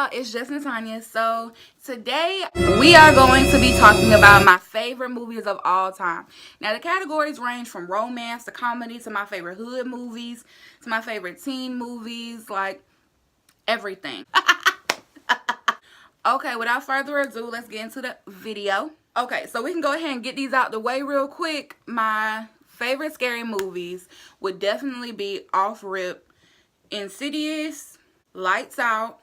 y'all, it's just Natanya. So today we are going to be talking about my favorite movies of all time. Now the categories range from romance to comedy to my favorite hood movies to my favorite teen movies, like everything. Okay, without further ado, let's get into the video. Okay, so we can go ahead and get these out the way real quick. My favorite scary movies would definitely be off rip Insidious, Lights Out,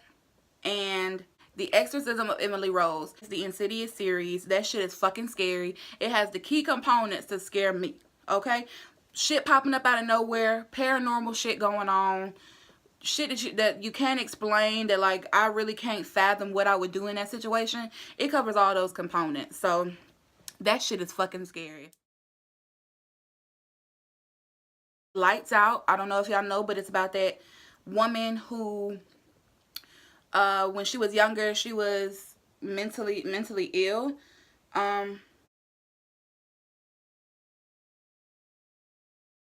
and The Exorcism of Emily Rose. It's the Insidious series. That shit is fucking scary. It has the key components to scare me, okay? Shit popping up out of nowhere, paranormal shit going on, shit that you can't explain, that like I really can't fathom what I would do in that situation. It covers all those components. So that shit is fucking scary. Lights Out. I don't know if y'all know, but it's about that woman who when she was younger, she was mentally ill.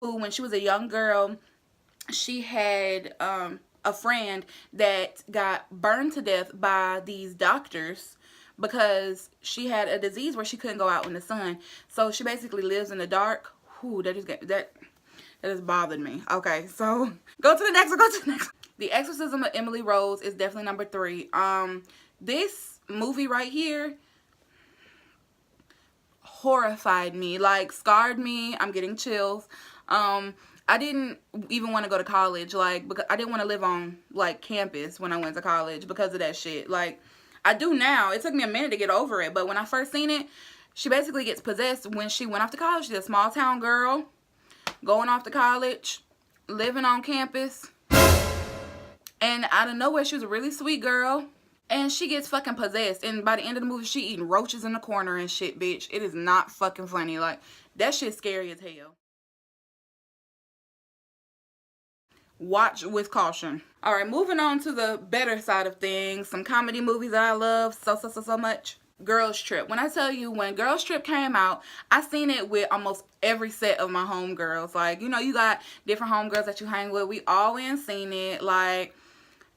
Who, when she was a young girl, she had a friend that got burned to death by these doctors because she had a disease where she couldn't go out in the sun. So she basically lives in the dark. Whew, that has bothered me. Okay, so go to the next one. Go to the next. The Exorcism of Emily Rose is definitely number 3. This movie right here horrified me, like scarred me. I'm getting chills. I didn't even want to go to college, like, because I didn't want to live on like campus when I went to college because of that shit. Like, I do now. It took me a minute to get over it, but when I first seen it, she basically gets possessed when she went off to college. She's a small town girl going off to college, living on campus, and out of nowhere, she was a really sweet girl, and she gets fucking possessed. And by the end of the movie, she eating roaches in the corner and shit, bitch. It is not fucking funny. Like, that shit's scary as hell. Watch with caution. All right, moving on to the better side of things. Some comedy movies that I love so much. Girls Trip. When I tell you, when Girls Trip came out, I seen it with almost every set of my homegirls. Like, you know, you got different homegirls that you hang with. We all went and seen it. Like,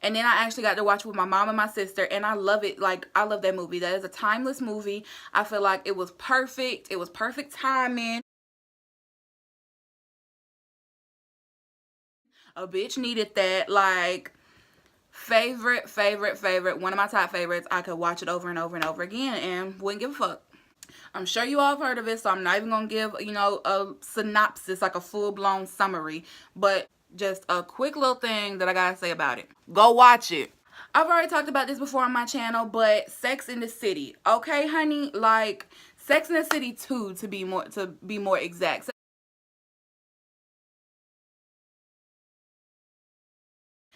and then I actually got to watch it with my mom and my sister, and I love it. Like, I love that movie. That is a timeless movie. I feel like it was perfect. It was perfect timing. A bitch needed that. Like, favorite, one of my top favorites. I could watch it over and over and over again and wouldn't give a fuck. I'm sure you all have heard of it, so I'm not even gonna give, you know, a synopsis, like a full-blown summary, but just a quick little thing that I gotta say about it. Go watch it. I've already talked about this before on my channel, but Sex in the City. Okay, honey, like Sex in the City 2 to be more exact.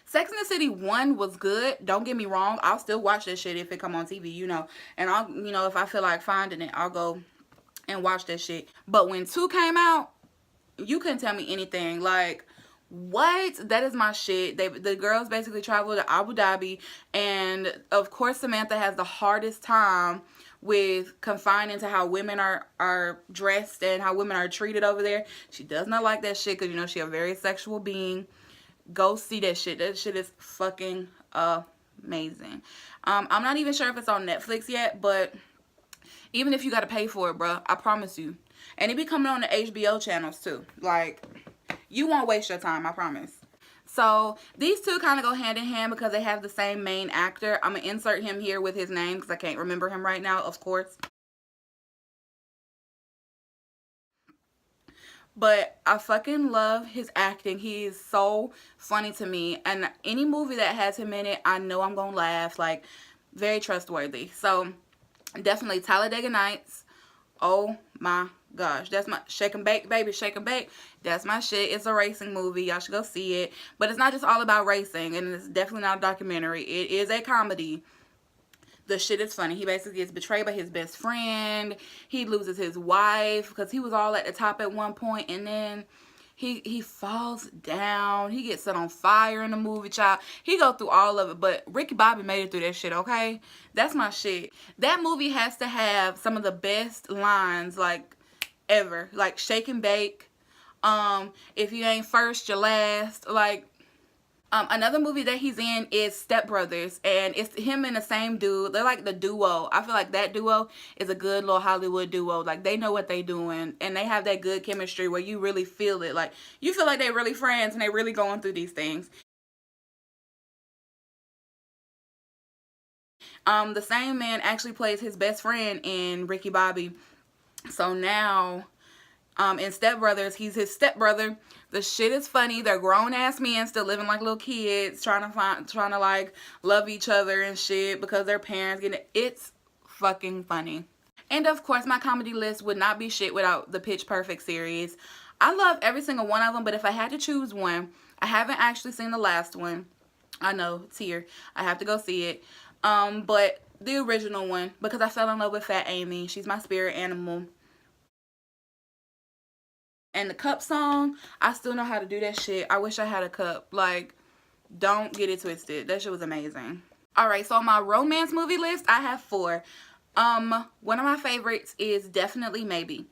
Sex in the City 1 was good. Don't get me wrong. I'll still watch that shit if it come on TV, you know. And I'll, you know, if I feel like finding it, I'll go and watch that shit. But when 2 came out, you couldn't tell me anything. Like, what? That is my shit. The girls basically travel to Abu Dhabi. And, of course, Samantha has the hardest time with confining to how women are dressed and how women are treated over there. She does not like that shit because, you know, she's a very sexual being. Go see that shit. That shit is fucking amazing. I'm not even sure if it's on Netflix yet, but even if you gotta pay for it, bro, I promise you. And it be coming on the HBO channels too. Like, you won't waste your time, I promise. So these two kind of go hand in hand because they have the same main actor. I'm gonna insert him here with his name because I can't remember him right now, of course. But I fucking love his acting. He is so funny to me. And any movie that has him in it, I know I'm going to laugh. Like, very trustworthy. So, definitely Talladega Nights. Oh my gosh. That's my Shake and Bake, baby. Shake and Bake. That's my shit. It's a racing movie. Y'all should go see it. But it's not just all about racing. And it's definitely not a documentary. It is a comedy. The shit is funny. He basically gets betrayed by his best friend. He loses his wife because he was all at the top at one point, and then he falls down. He gets set on fire in the movie, child. He go through all of it, but Ricky Bobby made it through that shit, okay? That's my shit. That movie has to have some of the best lines, like, ever. Like, shake and bake. If you ain't first, you're last. Like, Another movie that he's in is Step Brothers, and it's him and the same dude. They're like the duo. I feel like that duo is a good little Hollywood duo. Like, they know what they doing, and they have that good chemistry where you really feel it. Like, you feel like they really friends and they really going through these things. The same man actually plays his best friend in Ricky Bobby. So now, in Step Brothers, he's his stepbrother. The shit is funny. They're grown ass men still living like little kids, trying to like love each other and shit because their parents get it. It's fucking funny. And of course, my comedy list would not be shit without the Pitch Perfect series. I love every single one of them, but if I had to choose one, I haven't actually seen the last one. I know, tear. I have to go see it. But the original one, because I fell in love with Fat Amy. She's my spirit animal. And the cup song, I still know how to do that shit. I wish I had a cup. Like, don't get it twisted. That shit was amazing. Alright, so on my romance movie list, I have 4. One of my favorites is Definitely Maybe.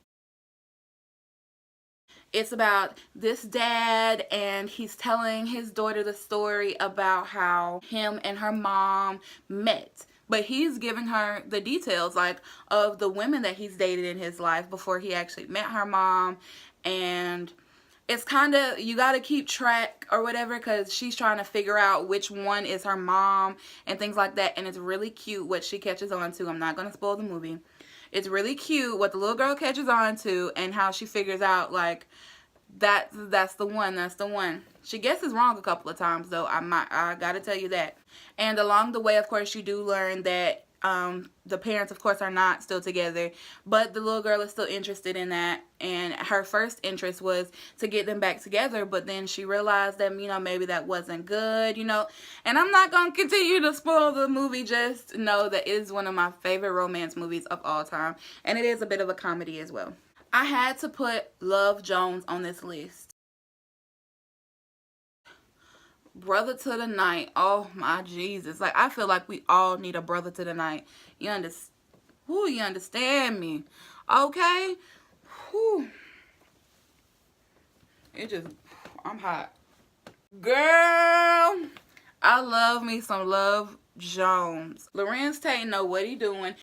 It's about this dad, and he's telling his daughter the story about how him and her mom met. But he's giving her the details, like, of the women that he's dated in his life before he actually met her mom. And it's kind of, you got to keep track or whatever, because she's trying to figure out which one is her mom and things like that. And it's really cute what she catches on to. I'm not going to spoil the movie. It's really cute what the little girl catches on to and how she figures out, like, that's the one. She guesses wrong a couple of times, though. I gotta tell you that. And along the way, of course, you do learn that the parents, of course, are not still together, but the little girl is still interested in that. And her first interest was to get them back together, but then she realized that, you know, maybe that wasn't good, you know. And I'm not gonna continue to spoil the movie. Just know that it is one of my favorite romance movies of all time, and it is a bit of a comedy as well. I had to put Love Jones on this list. Brother to the Night. Oh my Jesus. Like, I feel like we all need a brother to the night. You understand me. Okay? Whew. I'm hot. Girl, I love me some Love Jones. Lorenz Tate know what he doing.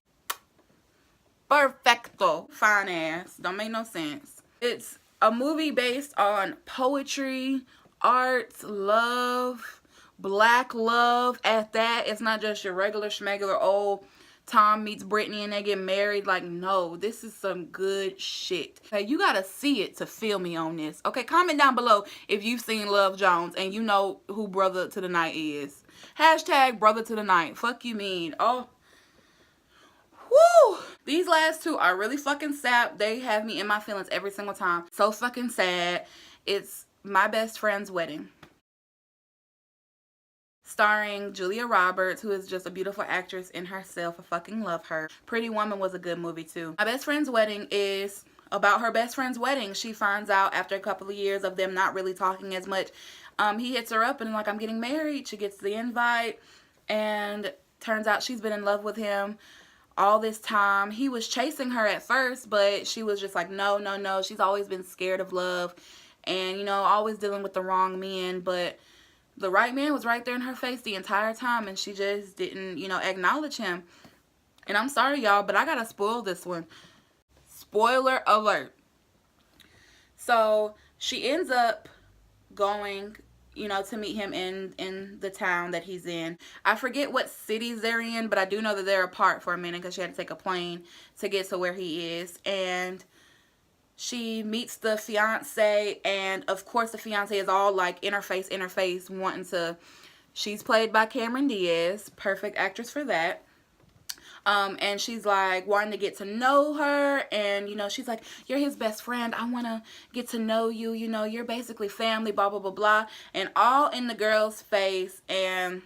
Perfecto. Fine ass. Don't make no sense. It's a movie based on poetry, art, love, black love at that. It's not just your regular schmegular old Tom meets Brittany and they get married. Like, no, this is some good shit. Okay, you gotta see it to feel me on this. Okay, comment down below if you've seen Love Jones and you know who Brother to the Night is. Hashtag Brother to the Night. Fuck you mean. Oh. Woo! These last two are really fucking sad. They have me in my feelings every single time. So fucking sad. It's My Best Friend's Wedding. Starring Julia Roberts, who is just a beautiful actress in herself. I fucking love her. Pretty Woman was a good movie too. My Best Friend's Wedding is about her best friend's wedding. She finds out after a couple of years of them not really talking as much. He hits her up and like, I'm getting married. She gets the invite and turns out she's been in love with him all this time. He was chasing her at first, but she was just like, no, no, no. She's always been scared of love and, you know, always dealing with the wrong men, but the right man was right there in her face the entire time, and she just didn't, you know, acknowledge him. And I'm sorry, y'all, but I gotta spoil this one. Spoiler alert. So she ends up going, you know, to meet him in the town that he's in. I forget what cities they're in, but I do know that they're apart for a minute because she had to take a plane to get to where he is. And she meets the fiance, and of course the fiance is all like in her face, wanting to. She's played by Cameron Diaz, perfect actress for that. And she's like wanting to get to know her, and you know, she's like, you're his best friend, I want to get to know you, you know, you're basically family, blah blah blah blah, and all in the girl's face. And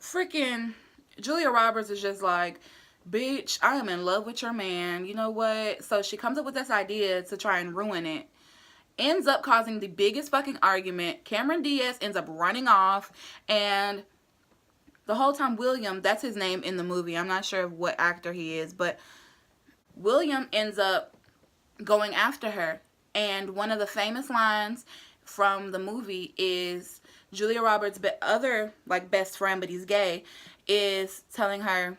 freaking Julia Roberts is just like, bitch, I am in love with your man, you know what? So she comes up with this idea to try and ruin it. Ends up causing the biggest fucking argument. Cameron Diaz ends up running off, and the whole time William, that's his name in the movie, I'm not sure what actor he is, but William ends up going after her. And one of the famous lines from the movie is, Julia Roberts' other like best friend, but he's gay, is telling her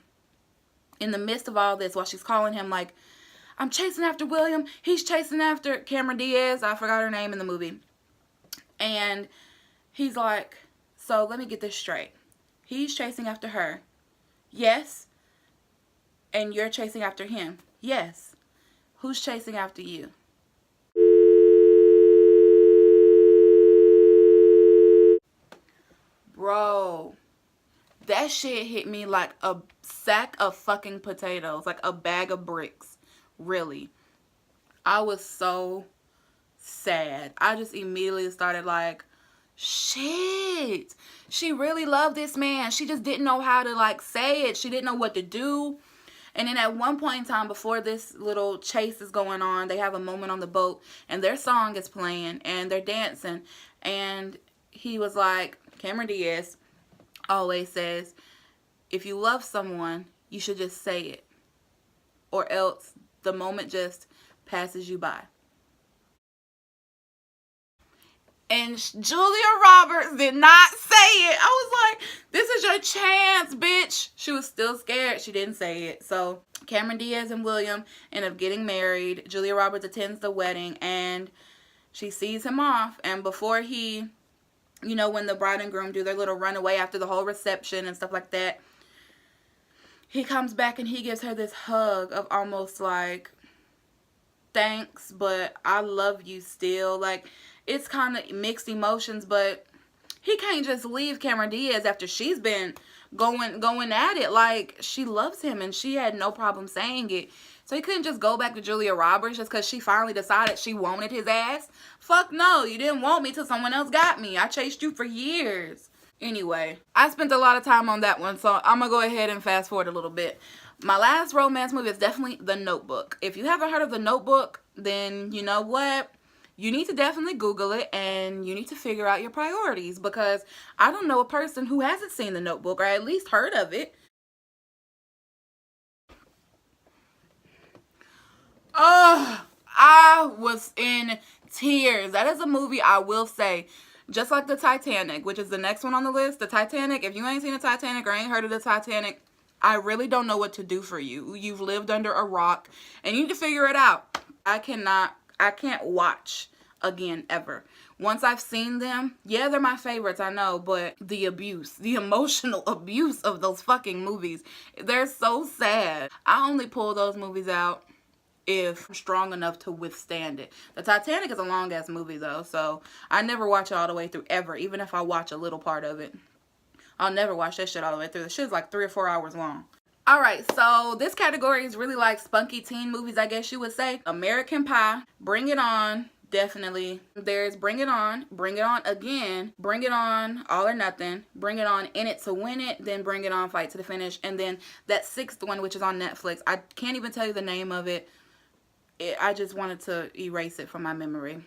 in the midst of all this, while she's calling him like, I'm chasing after William, he's chasing after Cameron Diaz, I forgot her name in the movie, and he's like, so let me get this straight, he's chasing after her, yes, and you're chasing after him, yes, who's chasing after you? Bro, that shit hit me like a sack of fucking potatoes, like a bag of bricks. Really. I was so sad. I just immediately started like, shit. She really loved this man. She just didn't know how to like say it. She didn't know what to do. And then at one point in time, before this little chase is going on, they have a moment on the boat and their song is playing and they're dancing. And he was like, Cameron Diaz always says, if you love someone, you should just say it, or else the moment just passes you by. And Julia Roberts did not say it. I was like, this is your chance, bitch. She was still scared. She didn't say it. So Cameron Diaz and William end up getting married. Julia Roberts attends the wedding and she sees him off. And before he, you know, when the bride and groom do their little runaway after the whole reception and stuff like that, he comes back and he gives her this hug of almost like, thanks, but I love you still. Like, it's kind of mixed emotions, but he can't just leave Cameron Diaz after she's been going at it. Like, she loves him and she had no problem saying it. So he couldn't just go back to Julia Roberts just because she finally decided she wanted his ass. Fuck no, you didn't want me till someone else got me. I chased you for years. Anyway, I spent a lot of time on that one, so I'm going to go ahead and fast forward a little bit. My last romance movie is definitely The Notebook. If you haven't heard of The Notebook, then you know what? You need to definitely Google it and you need to figure out your priorities, because I don't know a person who hasn't seen The Notebook or at least heard of it. Oh, I was in tears. That is a movie I will say, just like the Titanic, which is the next one on the list. The Titanic, if you ain't seen the Titanic or ain't heard of the Titanic, I really don't know what to do for you. You've lived under a rock and you need to figure it out. I can't watch again ever. Once I've seen them, yeah, they're my favorites, I know, but the abuse, the emotional abuse of those fucking movies, they're so sad. I only pull those movies out if I'm strong enough to withstand it. The Titanic is a long ass movie though, so I never watch it all the way through ever, even if I watch a little part of it. I'll never watch that shit all the way through. The shit's like 3 or 4 hours long. Alright, so this category is really like spunky teen movies, I guess you would say. American Pie, Bring It On, definitely. There's Bring It On Again, Bring It On, All or Nothing, Bring It On, In It to Win It, then Bring It On, Fight to the Finish, and then that 6th one, which is on Netflix. I can't even tell you the name of it. I just wanted to erase it from my memory.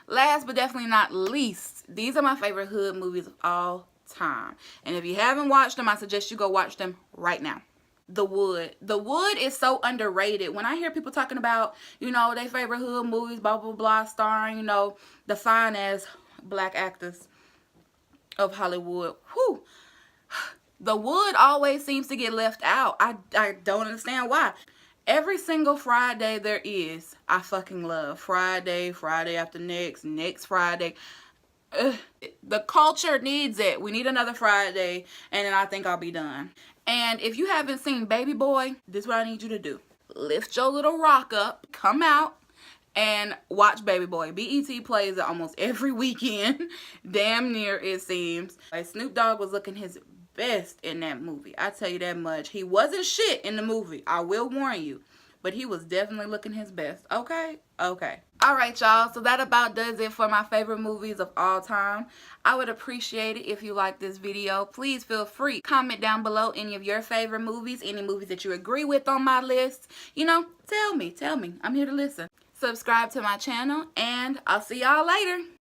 Last but definitely not least, these are my favorite hood movies of all time. And if you haven't watched them, I suggest you go watch them right now. The Wood. The Wood is so underrated. When I hear people talking about, you know, their favorite hood movies, blah, blah, blah, starring, you know, the fine as black actors of Hollywood, whew, The Wood always seems to get left out. I don't understand why. Every single Friday there is, I fucking love. Friday, Friday after next, next Friday. The culture needs it. We need another Friday, and then I think I'll be done. And if you haven't seen Baby Boy, this is what I need you to do. Lift your little rock up, come out, and watch Baby Boy. BET plays it almost every weekend. Damn near, it seems. Like, Snoop Dogg was looking his best in that movie. I tell you that much. He wasn't shit in the movie, I will warn you, but he was definitely looking his best. Okay? Okay. Alright, y'all. So that about does it for my favorite movies of all time. I would appreciate it if you like this video. Please feel free. Comment down below any of your favorite movies, any movies that you agree with on my list. You know, tell me. I'm here to listen. Subscribe to my channel, and I'll see y'all later.